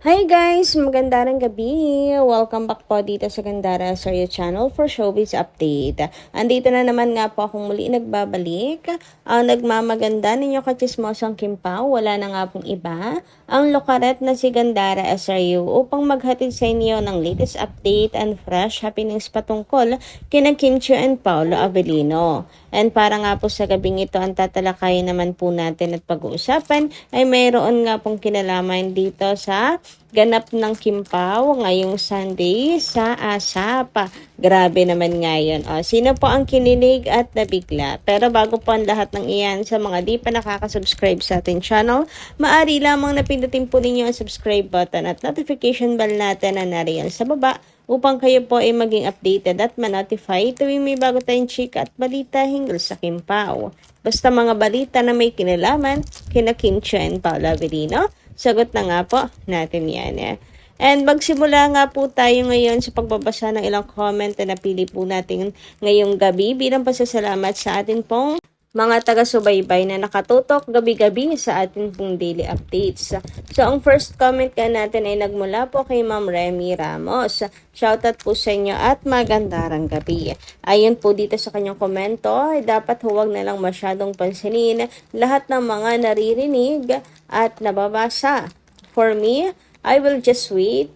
Hi guys! Magandang gabi! Welcome back po dito sa Gandara Saryo Channel for Showbiz Update. Andito na naman nga po akong muli nagbabalik. Ang nagmamaganda ninyo kachismosang Kim Pao, wala na nga pong iba. Ang lokaret na si Gandara SRU upang maghatid sa inyo ng latest update and fresh happenings patungkol kina Kim Chiu and Paolo Avellino. And para nga po sa gabing ito, ang tatalakayin naman po natin at pag-uusapan ay mayroon nga pong kinalaman dito sa ganap ng Kim Pao ngayong Sunday sa ASAP. Grabe naman ngayon. Sino po ang kinilig at nabigla? Pero bago po ang lahat ng iyan, sa mga di pa nakaka-subscribe sa ating channel, maaari lamang napindutin po ninyo ang subscribe button at notification bell natin na nariyan sa baba upang kayo po ay maging updated at ma-notify tuwing may bago tayong chika at balita hinggil sa Kim Pao. Basta mga balita na may kinalaman kina Kim Chiu and Paolo Avellino, sagot na nga po natin yan. And magsimula nga po tayo ngayon sa pagbabasa ng ilang comment na napili po natin ngayong gabi bilang pasasalamat sa atin pong mga taga-subaybay na nakatutok gabi-gabi sa atin pong daily updates. So, ang first comment ka natin ay nagmula po kay Ma'am Remy Ramos. Shoutout po sa inyo at magandang gabi. Ayon po dito sa kanyang komento, ay dapat huwag na lang masyadong pansinin lahat ng mga naririnig at nababasa. For me, I will just wait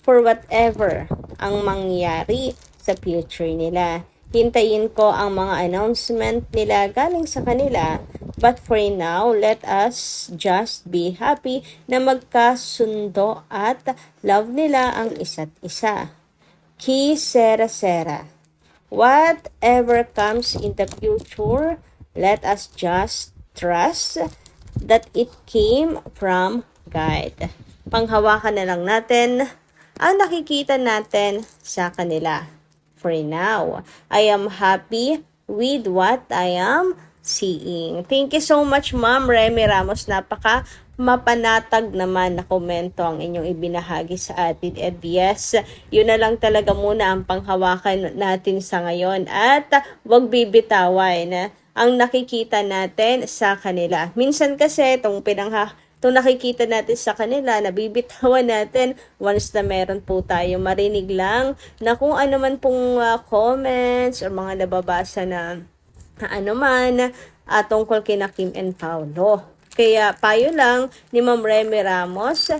for whatever ang mangyari sa future nila. Hintayin ko ang mga announcement nila galing sa kanila. But for now, let us just be happy na magkasundo at love nila ang isa't isa. Ki Sera Sera. Whatever comes in the future, let us just trust that it came from God. Panghawakan na lang natin ang nakikita natin sa kanila. For now, I am happy with what I am seeing. Thank you so much, Ma'am Remy Ramos. Napaka mapanatag naman na komento ang inyong ibinahagi sa atin. And yes, yun na lang talaga muna ang panghawakan natin sa ngayon. At wag bibitawan ang nakikita natin sa kanila. Minsan kasi itong nakikita natin sa kanila, nabibitawan natin once na meron po tayo marinig lang na kung ano man pong comments or mga nababasa na ano man tungkol kina Kim and Paolo. Kaya payo lang ni Ma'am Remy Ramos,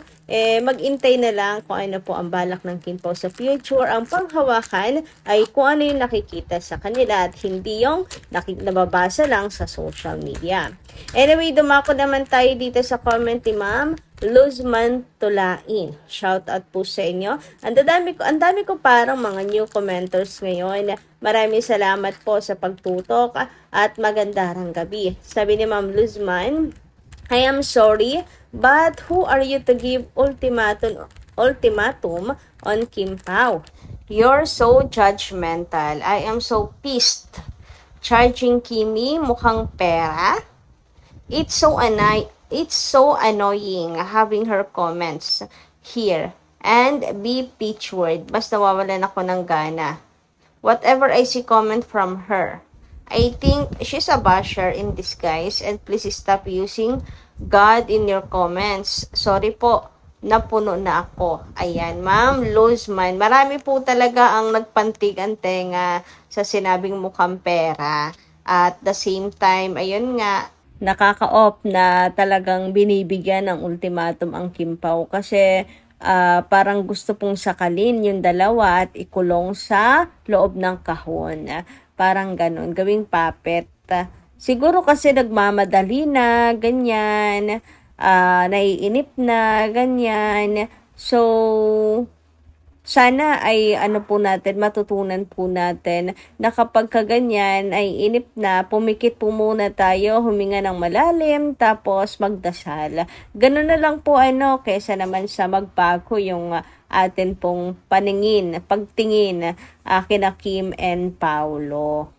mag-intay na lang kung ano po ang balak ng Kim Pao sa future. Ang panghawakan ay kung ano yung nakikita sa kanila at hindi yung nababasa lang sa social media. Anyway, dumako naman tayo dito sa comment ni Ma'am Luzman Tulain. Shout out po sa inyo. Ang dami ko parang mga new commenters ngayon. Maraming salamat po sa pagtutok at magandang gabi. Sabi ni Ma'am Luzman, I am sorry, but who are you to give ultimatum on Kim Pao? You're so judgmental. I am so pissed. Charging Kimi mukhang pera? It's so annoying having her comments here and be pitchword. Basta nawawalan ako ng gana. Whatever I see comment from her, I think she's a basher in disguise and please stop using God in your comments. Sorry po, napuno na ako. Ayan, Ma'am Luzman. Marami po talaga ang nagpantig ang tenga sa sinabing mukhang pera. At the same time, ayun nga, nakaka-off na talagang binibigyan ng ultimatum ang Kim Pao kasi parang gusto pong sakalin yung dalawa at ikulong sa loob ng kahon. Parang ganun, gawing puppet. Siguro kasi nagmamadali na, ganyan, naiinip na, ganyan. So, sana ay matutunan po natin na kapag kaganyan ay inip na, pumikit po muna tayo, huminga ng malalim, tapos magdasal. Ganun na lang po kaysa naman sa magbago yung atin pong pagtingin kina Kim and Paolo.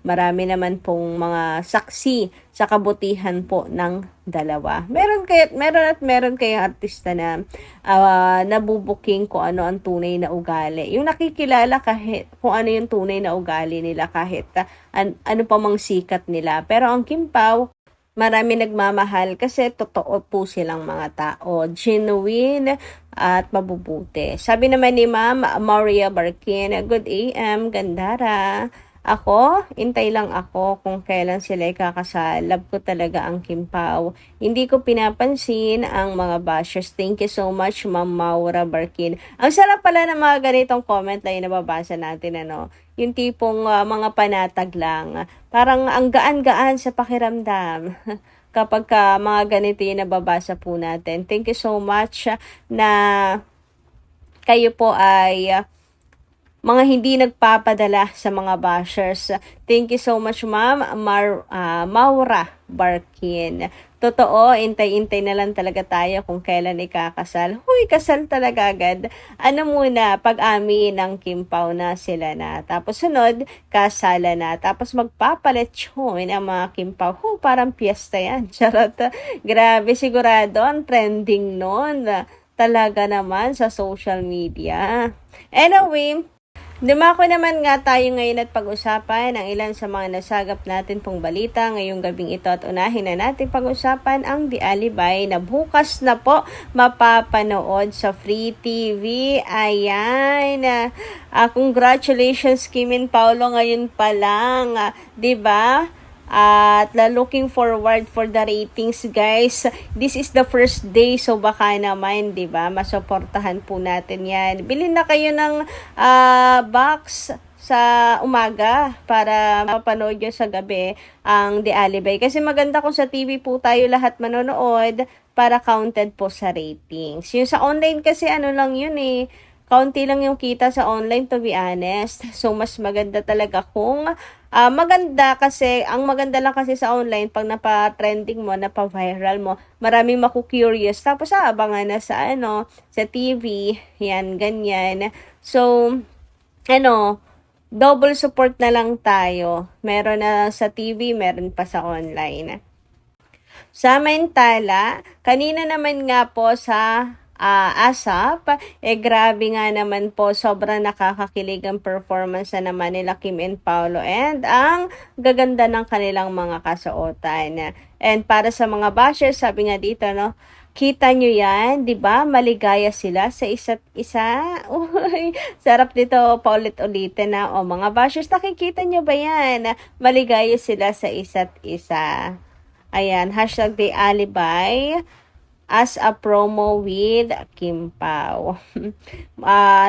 Marami naman pong mga saksi sa kabutihan po ng dalawa. Meron kayong artista na nabubuking kung ano ang tunay na ugali. Yung nakikilala kahit kung ano yung tunay na ugali nila kahit ano pa mang sikat nila. Pero ang Kim Pao, marami nagmamahal kasi totoo po silang mga tao, genuine at mabubuti. Sabi naman ni Ma'am Maria Barkin, Good AM, Gandara. Ako, intay lang ako kung kailan sila ikakasal. Love ko talaga ang Kim Pao. Hindi ko pinapansin ang mga bashers. Thank you so much, Ma'am Maura Barkin. Ang sarap pala ng mga ganitong comment na yung nababasa natin, ano? Yung tipong mga panatag lang. Parang ang gaan-gaan sa pakiramdam. Kapag mga ganito yung nababasa po natin. Thank you so much na kayo po ay mga hindi nagpapadala sa mga bashers. Thank you so much, Ma'am Maura Barkin. Totoo, intay-intay na lang talaga tayo kung kailan ikakasal. Huy, kasal talaga agad. Ano muna, pag-amin ng Kim Pao na sila na. Tapos sunod, kasala na. Tapos magpapaletsyon ang mga Kim Pao. Parang piyesta yan. Charot. Grabe, sigurado ang trending nun. Talaga naman sa social media. Anyway, dumako naman nga tayo ngayon at pag-usapan ang ilan sa mga nasagap natin pong balita ngayong gabing ito at unahin na natin pag-usapan ang The Alibay na bukas na po mapapanood sa Free TV. Ayan, congratulations Kim and Paolo ngayon pa lang, 'di ba? At looking forward for the ratings, guys. This is the first day, so baka naman, 'di ba? Masuportahan po natin 'yan. Bilhin na kayo ng box sa umaga para mapanood nyo sa gabi ang The Alibay. Kasi maganda kung sa TV po tayo lahat manonood para counted po sa ratings. Yung sa online kasi ano lang yun eh. Kaunti lang yung kita sa online, to be honest. So, mas maganda talaga kung maganda kasi, ang maganda lang kasi sa online, pag napa-trending mo, napa-viral mo, maraming maku-curious. Tapos, abangan na sa, sa TV, yan, ganyan. So, double support na lang tayo. Meron na sa TV, meron pa sa online. Samantala, kanina naman nga po sa ASAP, grabe nga naman po, sobrang nakakakilig ang performance na naman nila Kim and Paolo and ang gaganda ng kanilang mga kasuotan. And para sa mga bashers, sabi nga dito, kita nyo yan, di ba? Maligaya sila sa isa't isa. Uy, sarap dito paulit-ulitin na. O mga bashers, nakikita nyo ba yan? Maligaya sila sa isa't isa. Ayan, hashtag The Alibay as a promo with Kim Pao.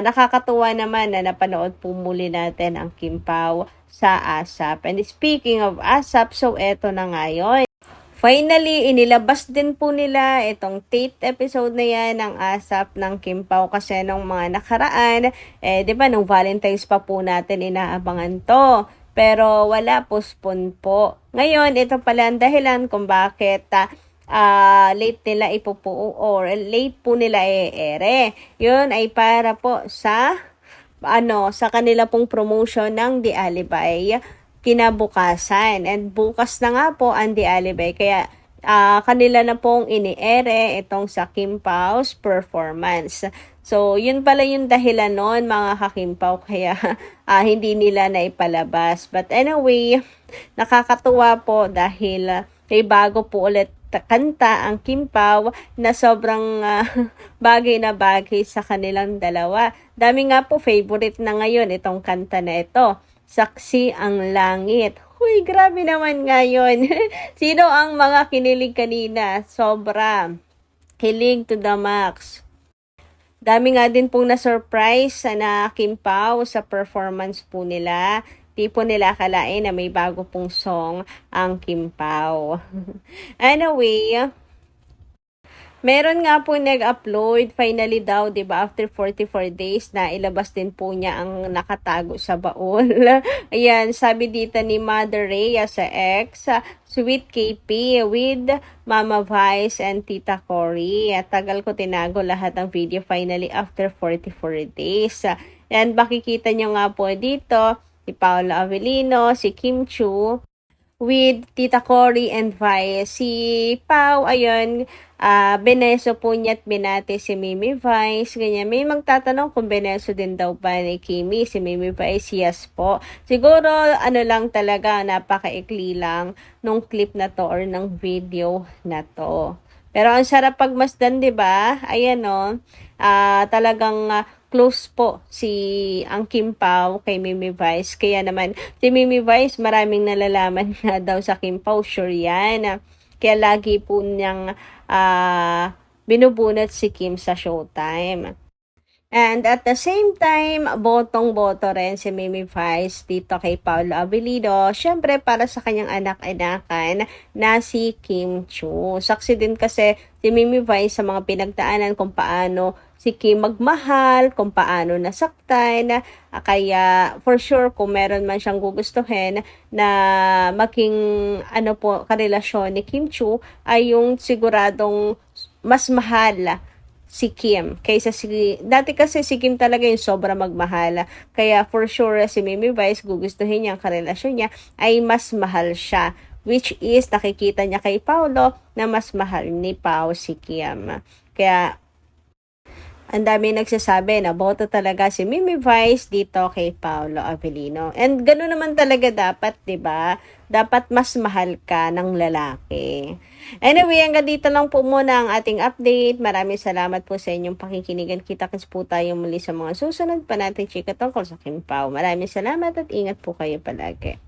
Nakakatuwa naman na napanood po muli natin ang Kim Pao sa ASAP. And speaking of ASAP, so eto na ngayon. Finally, inilabas din po nila itong 8th episode na yan ng ASAP ng Kim Pao kasi nung mga nakaraan, di ba, nung Valentine's pa po natin inaabangan to. Pero wala, postpone po. Ngayon, ito pala ang dahilan kung bakit late nila ipupo or late po nila i-ere. Yun ay para po sa sa kanila pong promotion ng The Alibay kinabukasan. And bukas na nga po ang The Alibay. Kaya kanila na pong ini-ere itong sa Kim Pao's performance. So, yun pala yung dahilan nun, mga kakimpaw, kaya hindi nila na ipalabas. But anyway, nakakatuwa po dahil may bago po ulit kanta ang Kim Pao na sobrang bagay na bagay sa kanilang dalawa. Dami nga po favorite na ngayon itong kanta na ito, Saksi ang Langit. Huy, grabe naman ngayon. Sino ang mga kinilig kanina? Sobra. Kilig to the max. Dami nga din pong na-surprise na Kim Pao sa performance po nila. Di po nila akalain na may bago pong song ang Kim Pao. Anyway, meron nga po nag-upload, finally daw, di ba, after 44 days na ilabas din po niya ang nakatago sa baul. Ayan, sabi dito ni Mother Rhea sa X, Sweet KP with Mama Vice and Tita Cory. At tagal ko tinago lahat ng video finally after 44 days. Yan, makikita nyo nga po dito, si Paolo Avellino, si Kim Chu, with Tita Cory and Vice. Si Pau, ayun, beneso po niya at binati si Mimi Vice, ganyan. May magtatanong kung beneso din daw ba ni Kimi si Mimi Vice. Yes po. Siguro, ano lang talaga, napakaikli lang nung clip na to or ng video na to. Pero ang sarap pagmasdan, 'di ba? Ayan no. Talagang close po si ang Kim Pao kay Mimi Vice. Kaya naman si Mimi Vice maraming nalalaman nga daw sa Kim Pao, sure yan. Kaya lagi po niyang binubunot si Kim sa Showtime. And at the same time, botong-boto rin si Mimi Vice dito kay Paolo Abilino. Siyempre, para sa kanyang anak-anakan na si Kim Chu. Saksi din kasi si Mimi Vice sa mga pinagdaanan kung paano si Kim magmahal, kung paano nasaktan. Kaya for sure, kung meron man siyang gugustuhin na maging karelasyon ni Kim Chu, ay yung siguradong mas mahal si Kim kaysa dati kasi si Kim talaga yung sobra magmahal, kaya for sure si Mimi Vice gugustuhin niya ang karelasyon niya ay mas mahal siya, which is nakikita niya kay Paolo na mas mahal ni Pao si Kim. Kaya ang dami nagsasabi na boto talaga si Mimi Vice dito kay Paolo Avellino. And gano'n naman talaga dapat, 'di ba? Dapat mas mahal ka ng lalaki. Anyway, hanggang dito lang po muna ang ating update. Maraming salamat po sa inyong pakikinigan. Kita-kits po tayo muli sa mga susunod pa nating chika tungkol sa Kim Pao. Maraming salamat at ingat po kayo palagi.